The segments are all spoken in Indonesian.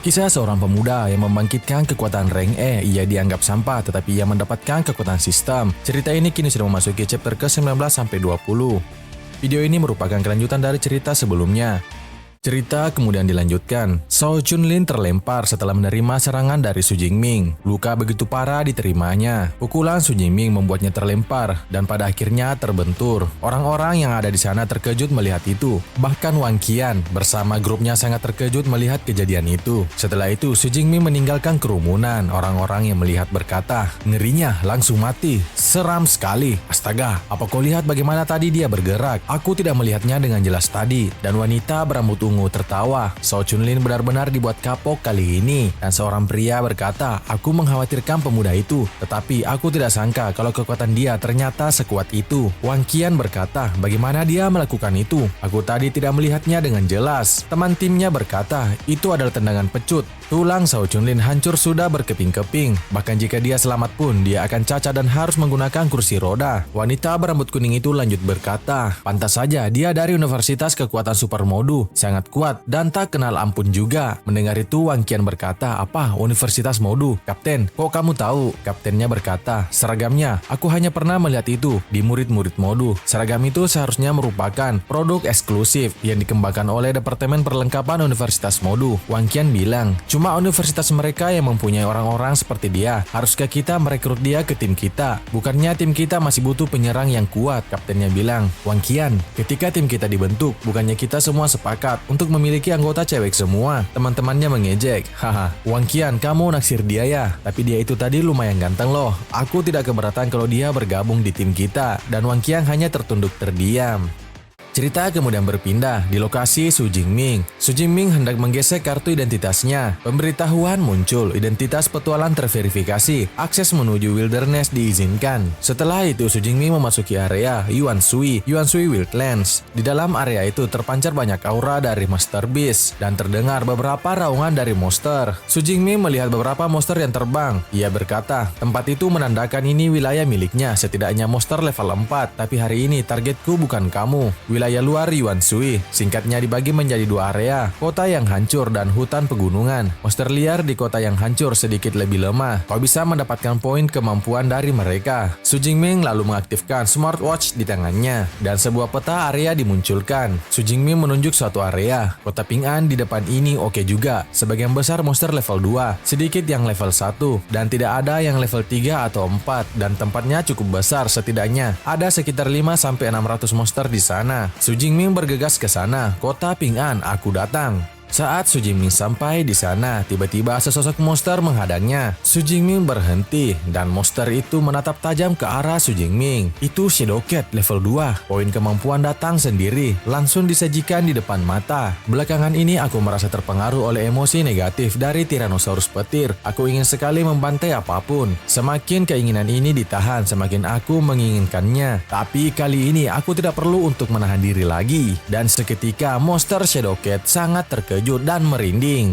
Kisah seorang pemuda yang membangkitkan kekuatan rank E. Ia dianggap sampah tetapi ia mendapatkan kekuatan sistem. Cerita ini kini sudah memasuki chapter ke-19 sampai 20. Video ini merupakan kelanjutan dari cerita sebelumnya. Cerita kemudian dilanjutkan. Shao Chunlin terlempar setelah menerima serangan dari Su Jingming. Luka begitu parah diterimanya. Pukulan Su Jingming membuatnya terlempar dan pada akhirnya terbentur. Orang-orang yang ada di sana terkejut melihat itu. Bahkan Wang Qian bersama grupnya sangat terkejut melihat kejadian itu. Setelah itu Su Jingming meninggalkan kerumunan. Orang-orang yang melihat berkata, "Ngerinya langsung mati. Seram sekali. Astaga, apa kau lihat bagaimana tadi dia bergerak? Aku tidak melihatnya dengan jelas tadi." Dan wanita berambut ungu tertawa. Shao Chunlin benar-benar dibuat kapok kali ini. Dan seorang pria berkata, "Aku mengkhawatirkan pemuda itu, tetapi aku tidak sangka kalau kekuatan dia ternyata sekuat itu." Wang Qian berkata, "Bagaimana dia melakukan itu? Aku tadi tidak melihatnya dengan jelas." Teman timnya berkata, "Itu adalah tendangan pecut." Tulang Shao Chunlin hancur sudah berkeping-keping. Bahkan jika dia selamat pun, dia akan cacat dan harus menggunakan kursi roda. Wanita berambut kuning itu lanjut berkata, "Pantas saja dia dari Universitas Kekuatan Supermodu. Sangat kuat dan tak kenal ampun juga." Mendengar itu Wang Qian berkata, "Apa? Universitas Modu? Kapten, kok kamu tahu?" Kaptennya berkata, "Seragamnya, aku hanya pernah melihat itu di murid-murid Modu. Seragam itu seharusnya merupakan produk eksklusif yang dikembangkan oleh Departemen Perlengkapan Universitas Modu." Wang Qian bilang, "Cuma universitas mereka yang mempunyai orang-orang seperti dia. Haruskah kita merekrut dia ke tim kita? Bukannya tim kita masih butuh penyerang yang kuat?" Kaptennya bilang, "Wang Qian, ketika tim kita dibentuk, bukannya kita semua sepakat untuk memiliki anggota cewek semua?" Teman-temannya mengejek, "Haha, Wang Qian, kamu naksir dia ya? Tapi dia itu tadi lumayan ganteng loh. Aku tidak keberatan kalau dia bergabung di tim kita." Dan Wang Qian hanya tertunduk terdiam. Cerita kemudian berpindah di lokasi Su Jingming. Su Jingming hendak menggesek kartu identitasnya. Pemberitahuan muncul, identitas petualang terverifikasi. Akses menuju wilderness diizinkan. Setelah itu Su Jingming memasuki area Yuan Shui Wildlands. Di dalam area itu terpancar banyak aura dari Master Beast dan terdengar beberapa raungan dari monster. Su Jingming melihat beberapa monster yang terbang. Ia berkata, "Tempat itu menandakan ini wilayah miliknya, setidaknya monster level 4. Tapi hari ini targetku bukan kamu. Wilayah luar Yuan Shui singkatnya dibagi menjadi dua area, kota yang hancur dan hutan pegunungan. Monster liar di kota yang hancur sedikit lebih lemah. Kau bisa mendapatkan poin kemampuan dari mereka." Su Jingming lalu mengaktifkan smartwatch di tangannya dan sebuah peta area dimunculkan. Su Jingming menunjuk suatu area. Kota Ping An di depan ini oke juga. Sebagian besar monster level 2, sedikit yang level 1, dan tidak ada yang level 3 atau 4, dan tempatnya cukup besar, setidaknya ada sekitar 5-600 monster di sana. Su Jingming bergegas ke sana. "Kota Ping An, aku datang." Saat Su Jingming sampai di sana, tiba-tiba sesosok monster menghadangnya. Su Jingming berhenti dan monster itu menatap tajam ke arah Su Jingming. Itu Shadow Cat level 2. Poin kemampuan datang sendiri, langsung disajikan di depan mata. Belakangan ini aku merasa terpengaruh oleh emosi negatif dari Tyrannosaurus petir. Aku ingin sekali membantai apapun. Semakin keinginan ini ditahan, semakin aku menginginkannya. Tapi kali ini aku tidak perlu untuk menahan diri lagi. Dan seketika monster Shadow Cat sangat terkejut dan merinding.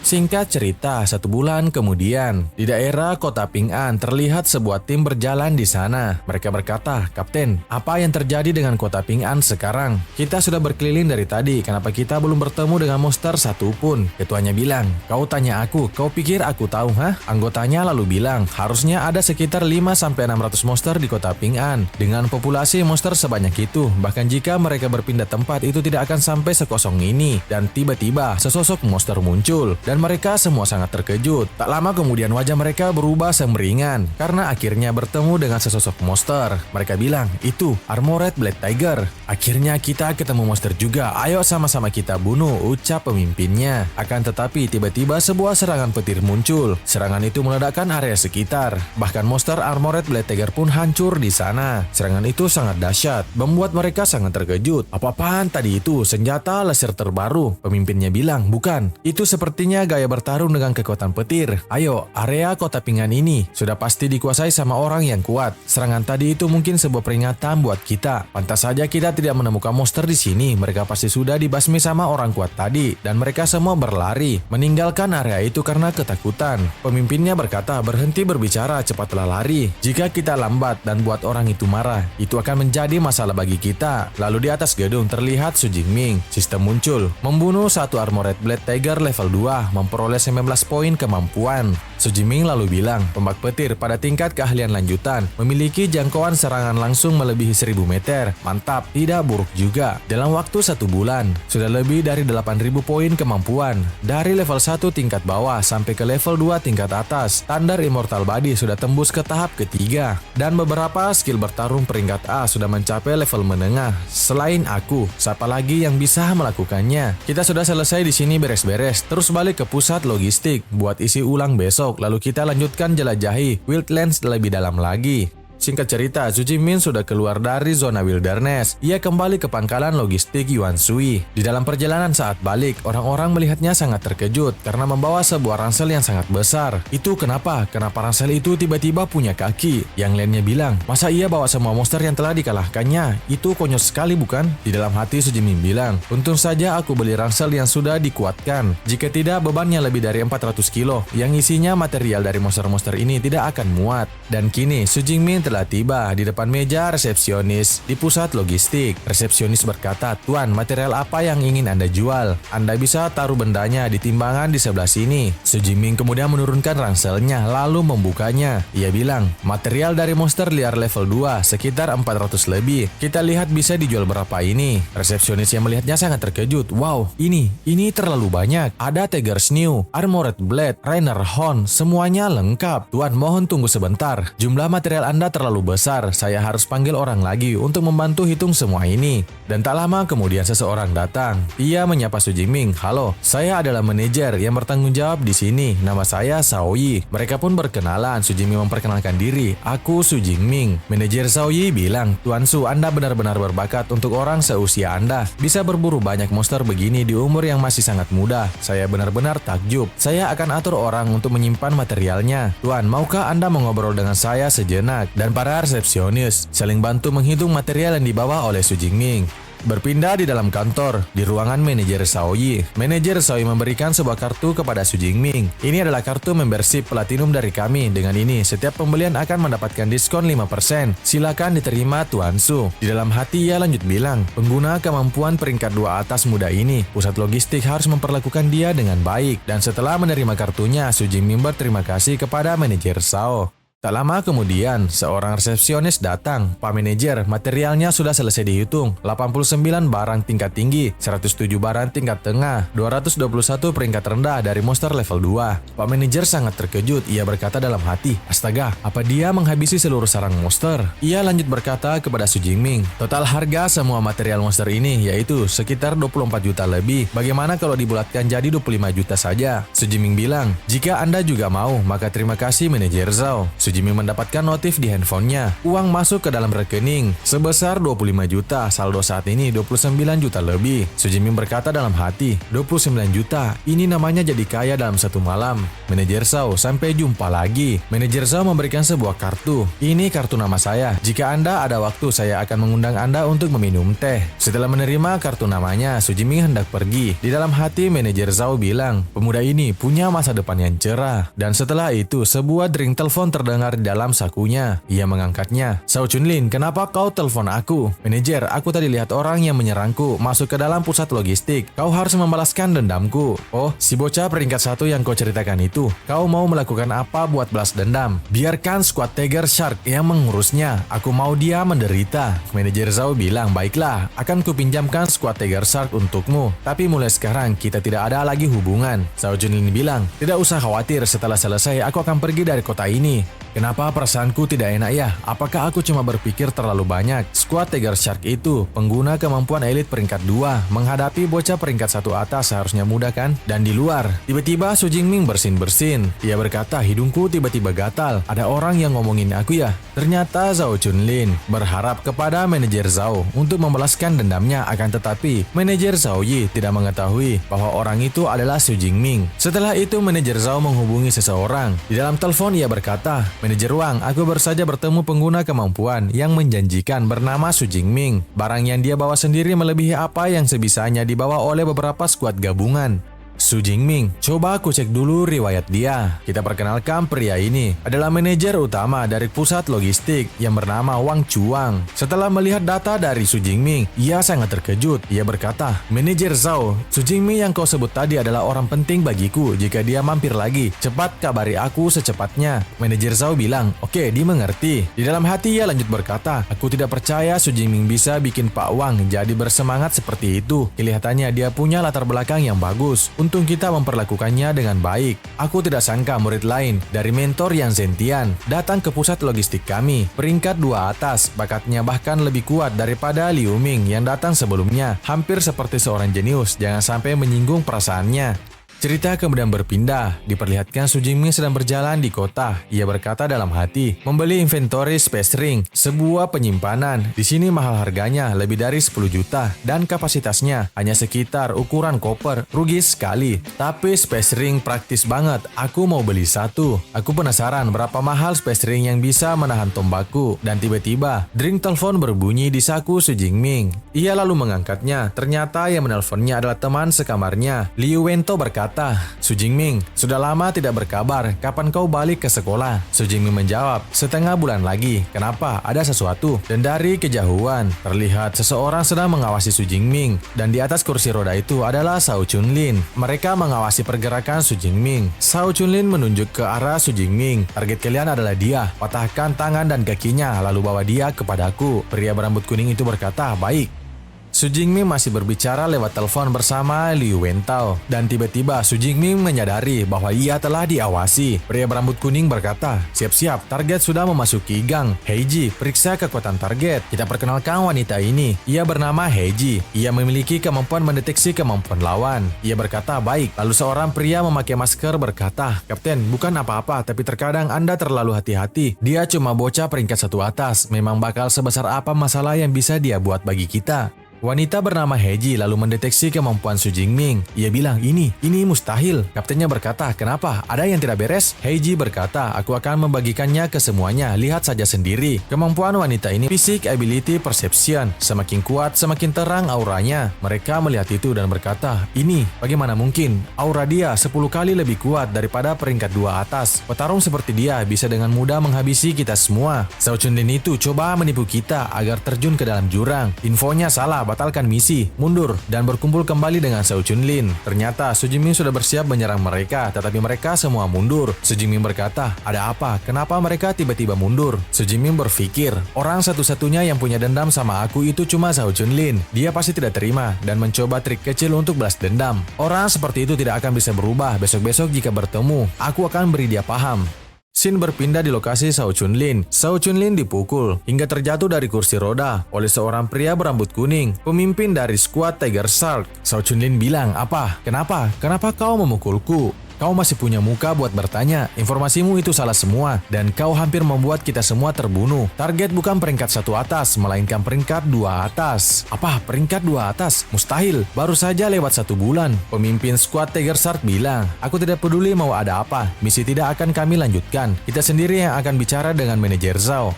Singkat cerita, 1 bulan kemudian, di daerah kota Ping An terlihat sebuah tim berjalan di sana. Mereka berkata, "Kapten, apa yang terjadi dengan kota Ping An sekarang? Kita sudah berkeliling dari tadi, kenapa kita belum bertemu dengan monster satu pun?" Ketuanya bilang, "Kau tanya aku, kau pikir aku tahu, hah?" Anggotanya lalu bilang, "Harusnya ada sekitar 5-600 monster di kota Ping An. Dengan populasi monster sebanyak itu, bahkan jika mereka berpindah tempat itu tidak akan sampai sekosong ini." Dan tiba-tiba sesosok monster muncul. Dan mereka semua sangat terkejut. Tak lama kemudian wajah mereka berubah semeringan karena akhirnya bertemu dengan sesosok monster. Mereka bilang, "Itu Armored Blade Tiger. Akhirnya kita ketemu monster juga. Ayo sama-sama kita bunuh," ucap pemimpinnya. Akan tetapi tiba-tiba sebuah serangan petir muncul. Serangan itu meledakkan area sekitar. Bahkan monster Armored Blade Tiger pun hancur di sana. Serangan itu sangat dahsyat, membuat mereka sangat terkejut. "Apa-apaan tadi itu? Senjata laser terbaru?" Pemimpinnya bilang, "Bukan. Itu sepertinya gaya bertarung dengan kekuatan petir. Ayo, area kota Ping An ini sudah pasti dikuasai sama orang yang kuat. Serangan tadi itu mungkin sebuah peringatan buat kita. Pantas saja kita tidak menemukan monster di sini. Mereka pasti sudah dibasmi sama orang kuat tadi dan mereka semua berlari, meninggalkan area itu karena ketakutan." Pemimpinnya berkata, "Berhenti berbicara, cepatlah lari. Jika kita lambat dan buat orang itu marah, itu akan menjadi masalah bagi kita." Lalu di atas gedung terlihat Su Jingming. Sistem muncul, membunuh satu Armored Blade Tiger level 2, memperoleh 19 poin kemampuan. Su Jiming lalu bilang, tombak petir pada tingkat keahlian lanjutan memiliki jangkauan serangan langsung melebihi 1000 meter. Mantap, tidak buruk juga. Dalam waktu 1 bulan, sudah lebih dari 8000 poin kemampuan. Dari level 1 tingkat bawah sampai ke level 2 tingkat atas, standar Immortal Body sudah tembus ke tahap ketiga. Dan beberapa skill bertarung peringkat A sudah mencapai level menengah. Selain aku, siapa lagi yang bisa melakukannya? Kita sudah selesai di sini beres-beres, terus balik ke pusat logistik buat isi ulang besok. Lalu kita lanjutkan jelajahi Wildlands lebih dalam lagi. Singkat cerita, Su Jingming sudah keluar dari zona wilderness. Ia kembali ke pangkalan logistik Yuan Shui. Di dalam perjalanan saat balik, orang-orang melihatnya sangat terkejut karena membawa sebuah ransel yang sangat besar. Itu kenapa? Kenapa ransel itu tiba-tiba punya kaki? Yang lainnya bilang, masa ia bawa semua monster yang telah dikalahkannya? Itu konyol sekali bukan? Di dalam hati Su Jingming bilang, untung saja aku beli ransel yang sudah dikuatkan. Jika tidak, bebannya lebih dari 400 kilo. Yang isinya material dari monster-monster ini tidak akan muat. Dan kini, Su Jingming telah tiba di depan meja resepsionis di pusat logistik. Resepsionis berkata, "Tuan, material apa yang ingin Anda jual? Anda bisa taruh bendanya di timbangan di sebelah sini." Su Jingming kemudian menurunkan ranselnya lalu membukanya. Ia bilang, "Material dari monster liar level 2 sekitar 400 lebih. Kita lihat bisa dijual berapa ini?" Resepsionis yang melihatnya sangat terkejut. "Wow, ini terlalu banyak. Ada Tiger's New, Armored Blade, Rainer Horn, semuanya lengkap. Tuan, mohon tunggu sebentar. Jumlah material Anda terlalu besar, saya harus panggil orang lagi untuk membantu hitung semua ini." Dan tak lama kemudian seseorang datang. Ia menyapa Su Jingming, "Halo, saya adalah manajer yang bertanggung jawab di sini. Nama saya Shaoyi." Mereka pun berkenalan. Su Jingming memperkenalkan diri, "Aku Su Jingming." Manajer Shaoyi bilang, "Tuan Su, Anda benar-benar berbakat untuk orang seusia Anda. Bisa berburu banyak monster begini di umur yang masih sangat muda. Saya benar-benar takjub. Saya akan atur orang untuk menyimpan materialnya. Tuan, maukah Anda mengobrol dengan saya sejenak?" Dan para resepsionis saling bantu menghitung material yang dibawa oleh Su Jingming. Berpindah di dalam kantor, di ruangan manajer Shaoyi. Manajer Shaoyi memberikan sebuah kartu kepada Su Jingming. "Ini adalah kartu membership platinum dari kami. Dengan ini, setiap pembelian akan mendapatkan diskon 5%. Silakan diterima Tuan Su." Di dalam hati ia lanjut bilang, pengguna kemampuan peringkat 2 atas muda ini, pusat logistik harus memperlakukan dia dengan baik. Dan setelah menerima kartunya, Su Jingming berterima kasih kepada manajer Shao. Tak lama kemudian, seorang resepsionis datang. "Pak manajer, materialnya sudah selesai dihitung. 89 barang tingkat tinggi, 107 barang tingkat tengah, 221 peringkat rendah dari monster level 2. Pak manajer sangat terkejut. Ia berkata dalam hati, "Astaga, apa dia menghabisi seluruh sarang monster?" Ia lanjut berkata kepada Su Jingming, "Total harga semua material monster ini yaitu sekitar 24 juta lebih. Bagaimana kalau dibulatkan jadi 25 juta saja?" Su Jingming bilang, "Jika Anda juga mau, maka terima kasih manajer Zhao." Su Jingming mendapatkan notif di handphonenya. Uang masuk ke dalam rekening sebesar 25 juta. Saldo saat ini 29 juta lebih. Su Jingming berkata dalam hati, 29 juta. Ini namanya jadi kaya dalam satu malam. Manajer Zhao, sampai jumpa lagi. Manajer Zhao memberikan sebuah kartu. "Ini kartu nama saya. Jika Anda ada waktu, saya akan mengundang Anda untuk meminum teh." Setelah menerima kartu namanya, Su Jingming hendak pergi. Di dalam hati manajer Zhao bilang, pemuda ini punya masa depan yang cerah. Dan setelah itu, sebuah dering telepon terdengar di dalam sakunya. Ia mengangkatnya. "Shao Chunlin, kenapa kau telepon aku?" "Manajer, aku tadi lihat orang yang menyerangku masuk ke dalam pusat logistik. Kau harus membalaskan dendamku." "Oh, si bocah peringkat 1 yang kau ceritakan itu. Kau mau melakukan apa buat balas dendam?" "Biarkan squad Tiger Shark yang mengurusnya. Aku mau dia menderita." Manajer Zhao bilang, "Baiklah, akan kupinjamkan squad Tiger Shark untukmu. Tapi mulai sekarang kita tidak ada lagi hubungan." Shao Chunlin bilang, "Tidak usah khawatir, setelah selesai aku akan pergi dari kota ini." "Kenapa perasaanku tidak enak ya? Apakah aku cuma berpikir terlalu banyak?" Squad Tiger Shark itu, pengguna kemampuan elit peringkat 2, menghadapi bocah peringkat 1 atas seharusnya mudah kan? Dan di luar, tiba-tiba Su Jingming bersin-bersin. Ia berkata, "Hidungku tiba-tiba gatal. Ada orang yang ngomongin aku ya?" Ternyata Shao Chunlin berharap kepada manajer Zhao untuk membalaskan dendamnya, akan tetapi manajer Shaoyi tidak mengetahui bahwa orang itu adalah Su Jingming. Setelah itu manajer Zhao menghubungi seseorang. Di dalam telepon ia berkata, "Manajer Wang, aku baru saja bertemu pengguna kemampuan yang menjanjikan bernama Su Jingming. Barang yang dia bawa sendiri melebihi apa yang sebisanya dibawa oleh beberapa skuad gabungan." Su Jingming. Coba aku cek dulu riwayat dia. Kita perkenalkan pria ini adalah manajer utama dari pusat logistik yang bernama Wang Chuang. Setelah melihat data dari Su Jingming, ia sangat terkejut. Ia berkata, "Manajer Zhao, Su Jingming yang kau sebut tadi adalah orang penting bagiku. Jika dia mampir lagi, cepat kabari aku secepatnya." Manajer Zhao bilang, "Oke, dimengerti." Di dalam hati ia lanjut berkata, "Aku tidak percaya Su Jingming bisa bikin Pak Wang jadi bersemangat seperti itu. Kelihatannya dia punya latar belakang yang bagus. Untung kita memperlakukannya dengan baik. Aku tidak sangka murid lain dari mentor yang Zentian datang ke pusat logistik kami. Peringkat 2 atas, bakatnya bahkan lebih kuat daripada Liu Ming yang datang sebelumnya. Hampir seperti seorang jenius, jangan sampai menyinggung perasaannya." Cerita kemudian berpindah, diperlihatkan Su Jingming sedang berjalan di kota. Ia berkata dalam hati, membeli inventory Space Ring, sebuah penyimpanan. Di sini mahal harganya, lebih dari 10 juta, dan kapasitasnya hanya sekitar ukuran koper, rugi sekali. Tapi Space Ring praktis banget, aku mau beli satu. Aku penasaran berapa mahal Space Ring yang bisa menahan tombakku. Dan tiba-tiba, dring telepon berbunyi di saku Su Jingming. Ia lalu mengangkatnya, ternyata yang menelponnya adalah teman sekamarnya. Liu Wento berkata, "Su Jingming, sudah lama tidak berkabar. Kapan kau balik ke sekolah?" Su Jingming menjawab, "Setengah bulan lagi." "Kenapa? Ada sesuatu?" Dan dari kejauhan, terlihat seseorang sedang mengawasi Su Jingming. Dan di atas kursi roda itu adalah Shao Chunlin. Mereka mengawasi pergerakan Su Jingming. Shao Chunlin menunjuk ke arah Su Jingming. "Target kalian adalah dia. Patahkan tangan dan kakinya, lalu bawa dia kepadaku." Pria berambut kuning itu berkata, "Baik." Su Jingming masih berbicara lewat telepon bersama Liu Wentao. Dan tiba-tiba Su Jingming menyadari bahwa ia telah diawasi. Pria berambut kuning berkata, "Siap-siap, target sudah memasuki gang. Heiji, periksa kekuatan target." Kita perkenalkan wanita ini. Ia bernama Heiji. Ia memiliki kemampuan mendeteksi kemampuan lawan. Ia berkata, "Baik." Lalu seorang pria memakai masker berkata, "Kapten, bukan apa-apa, tapi terkadang Anda terlalu hati-hati. Dia cuma bocah peringkat 1 atas. Memang bakal sebesar apa masalah yang bisa dia buat bagi kita." Wanita bernama Heiji lalu mendeteksi kemampuan Su Jingming. Ia bilang, ini mustahil. Kaptennya berkata, "Kenapa? Ada yang tidak beres?" Heiji berkata, "Aku akan membagikannya ke semuanya. Lihat saja sendiri." Kemampuan wanita ini Physic Ability Perception. Semakin kuat, semakin terang auranya. Mereka melihat itu dan berkata, "Ini, bagaimana mungkin? Aura dia 10 kali lebih kuat daripada peringkat 2 atas. Petarung seperti dia bisa dengan mudah menghabisi kita semua. Shao Chunlin itu coba menipu kita agar terjun ke dalam jurang. Infonya salah. Batalkan misi, mundur, dan berkumpul kembali dengan Shao Chunlin." Ternyata Su Jingming sudah bersiap menyerang mereka, tetapi mereka semua mundur. Su Jingming berkata, "Ada apa? Kenapa mereka tiba-tiba mundur?" Su Jingming berpikir, orang satu-satunya yang punya dendam sama aku itu cuma Shao Chunlin. Dia pasti tidak terima dan mencoba trik kecil untuk balas dendam. Orang seperti itu tidak akan bisa berubah. Besok-besok jika bertemu, aku akan beri dia paham. Scene berpindah di lokasi Shao Chunlin. Shao Chunlin dipukul hingga terjatuh dari kursi roda oleh seorang pria berambut kuning, pemimpin dari skuad Tiger Shark. Shao Chunlin bilang, "Apa? Kenapa? Kenapa kau memukulku? Kau masih punya muka buat bertanya. Informasimu itu salah semua, dan kau hampir membuat kita semua terbunuh. Target bukan peringkat 1 atas, melainkan peringkat 2 atas." "Apa? Peringkat 2 atas? Mustahil. Baru saja lewat 1 bulan." Pemimpin skuad Tiger Shark bilang, "Aku tidak peduli mau ada apa. Misi tidak akan kami lanjutkan. Kita sendiri yang akan bicara dengan manajer Zhao."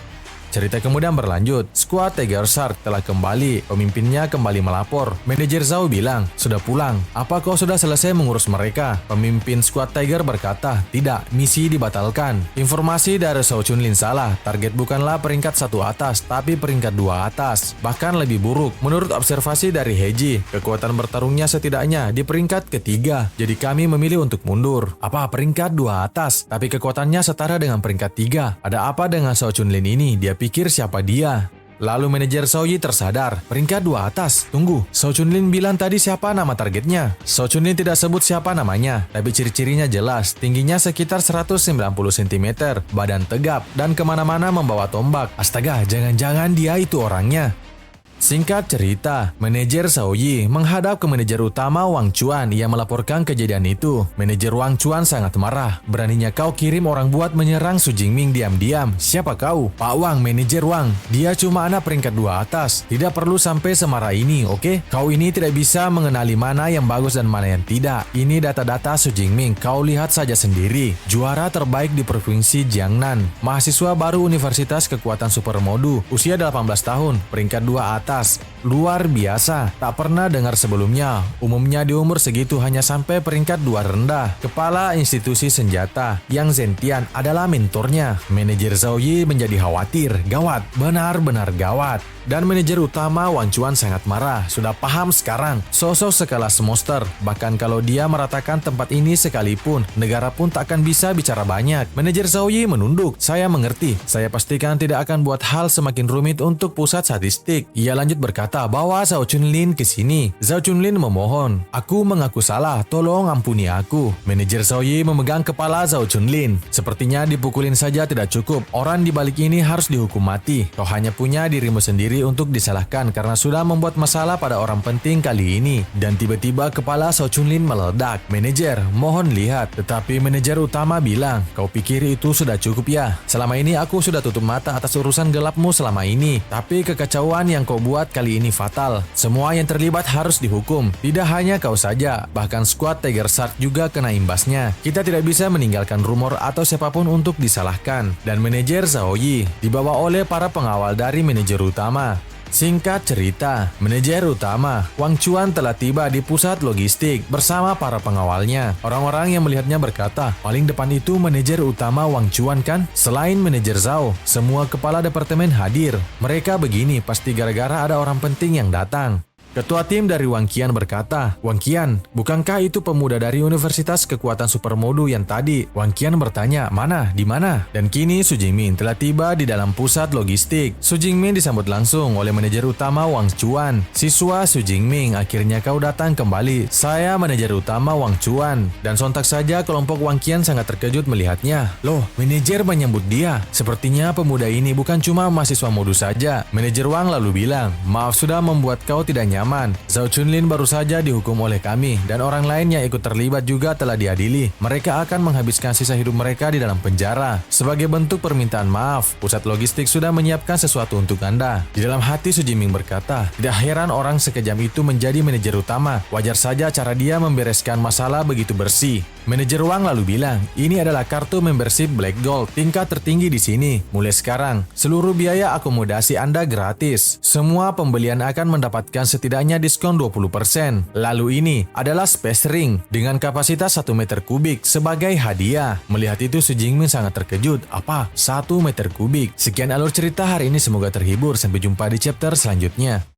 Cerita kemudian berlanjut. Skuad Tiger Shark telah kembali. Pemimpinnya kembali melapor. Manajer Zhao bilang, "Sudah pulang. Apa kau sudah selesai mengurus mereka?" Pemimpin skuad Tiger berkata, "Tidak, misi dibatalkan." Informasi dari Shao Chunlin salah. Target bukanlah peringkat 1 atas, tapi peringkat 2 atas. Bahkan lebih buruk. Menurut observasi dari Heiji, kekuatan bertarungnya setidaknya di peringkat ketiga. Jadi kami memilih untuk mundur. "Apa? Peringkat 2 atas? Tapi kekuatannya setara dengan peringkat 3. Ada apa dengan Shao Chunlin ini? Dia pikir siapa dia?" Lalu manajer Shao Yi tersadar, peringkat 2 atas. Tunggu, Shao Chunlin bilang tadi siapa nama targetnya? Shao Chunlin tidak sebut siapa namanya, tapi ciri-cirinya jelas. Tingginya sekitar 190 cm, badan tegap, dan kemana-mana membawa tombak. Astaga, jangan-jangan dia itu orangnya. Singkat cerita, manajer Shao Yi menghadap ke manajer utama Wang Chuan. Ia melaporkan kejadian itu. Manajer Wang Chuan sangat marah. "Beraninya kau kirim orang buat menyerang Su Jingming diam-diam. Siapa kau?" "Pak Wang, manajer Wang. Dia cuma anak peringkat 2 atas. Tidak perlu sampai semarah ini, oke? Kau ini tidak bisa mengenali mana yang bagus dan mana yang tidak. Ini data-data Su Jingming. Kau lihat saja sendiri. Juara terbaik di provinsi Jiangnan. Mahasiswa baru Universitas Kekuatan Supermodu. Usia 18 tahun. Peringkat 2 atas. Luar biasa, tak pernah dengar sebelumnya. Umumnya di umur segitu hanya sampai peringkat 2 rendah. Kepala institusi senjata, Yang Zentian adalah mentornya. Manajer Zhao Yi menjadi khawatir, gawat, benar-benar gawat. Dan manajer utama Wang Chuan sangat marah, sudah paham sekarang, sosok sekelas monster. Bahkan kalau dia meratakan tempat ini sekalipun, negara pun tak akan bisa bicara banyak. Manajer Zhao Yi menunduk, saya mengerti, saya pastikan tidak akan buat hal semakin rumit untuk pusat statistik. Ia lanjut berkata, bawa Zhao Chunlin ke sini. Zhao Chunlin memohon, aku mengaku salah, tolong ampuni aku. Manajer Zhao Yi memegang kepala Zhao Chunlin. Sepertinya dipukulin saja tidak cukup, orang di balik ini harus dihukum mati. Kau hanya punya dirimu sendiri untuk disalahkan karena sudah membuat masalah pada orang penting kali ini. Dan tiba-tiba kepala Zhao Chunlin meledak. Manajer, mohon lihat. Tetapi manajer utama bilang, kau pikir itu sudah cukup ya? Selama ini aku sudah tutup mata atas urusan gelapmu selama ini. Tapi kekacauan yang kau buat kali ini fatal. Semua yang terlibat harus dihukum. Tidak hanya kau saja, bahkan skuad Tiger Shark juga kena imbasnya. Kita tidak bisa meninggalkan rumor atau siapapun untuk disalahkan. Dan manajer Zhao Yi dibawa oleh para pengawal dari manajer utama. Singkat cerita, manajer utama Wang Chuan telah tiba di pusat logistik bersama para pengawalnya. Orang-orang yang melihatnya berkata, paling depan itu manajer utama Wang Chuan kan? Selain manajer Zhao, semua kepala departemen hadir. Mereka begini pasti gara-gara ada orang penting yang datang. Ketua tim dari Wang Qian berkata, Wang Qian, bukankah itu pemuda dari Universitas Kekuatan Supermodu yang tadi? Wang Qian bertanya, mana? Di mana? Dan kini Su Jingmin telah tiba di dalam pusat logistik. Su Jingmin disambut langsung oleh manajer utama Wang Chuan. Siswa Su Jingmin, akhirnya kau datang kembali. Saya manajer utama Wang Chuan. Dan sontak saja kelompok Wang Qian sangat terkejut melihatnya. Loh, manajer menyambut dia. Sepertinya pemuda ini bukan cuma mahasiswa modus saja. Manajer Wang lalu bilang, maaf sudah membuat kau tidak nyaman. Zhao Chunlin baru saja dihukum oleh kami dan orang lain yang ikut terlibat juga telah diadili. Mereka akan menghabiskan sisa hidup mereka di dalam penjara. Sebagai bentuk permintaan maaf, pusat logistik sudah menyiapkan sesuatu untuk Anda. Di dalam hati Su Jingmin berkata, tidak heran orang sekejam itu menjadi manajer utama. Wajar saja cara dia membereskan masalah begitu bersih. Manajer Wang lalu bilang, ini adalah kartu membership Black Gold, tingkat tertinggi di sini. Mulai sekarang, seluruh biaya akomodasi Anda gratis. Semua pembelian akan mendapatkan setidaknya diskon 20%. Lalu ini adalah Space Ring dengan kapasitas 1 meter kubik sebagai hadiah. Melihat itu Su Jingmin sangat terkejut. Apa? 1 meter kubik? Sekian alur cerita hari ini, semoga terhibur. Sampai jumpa di chapter selanjutnya.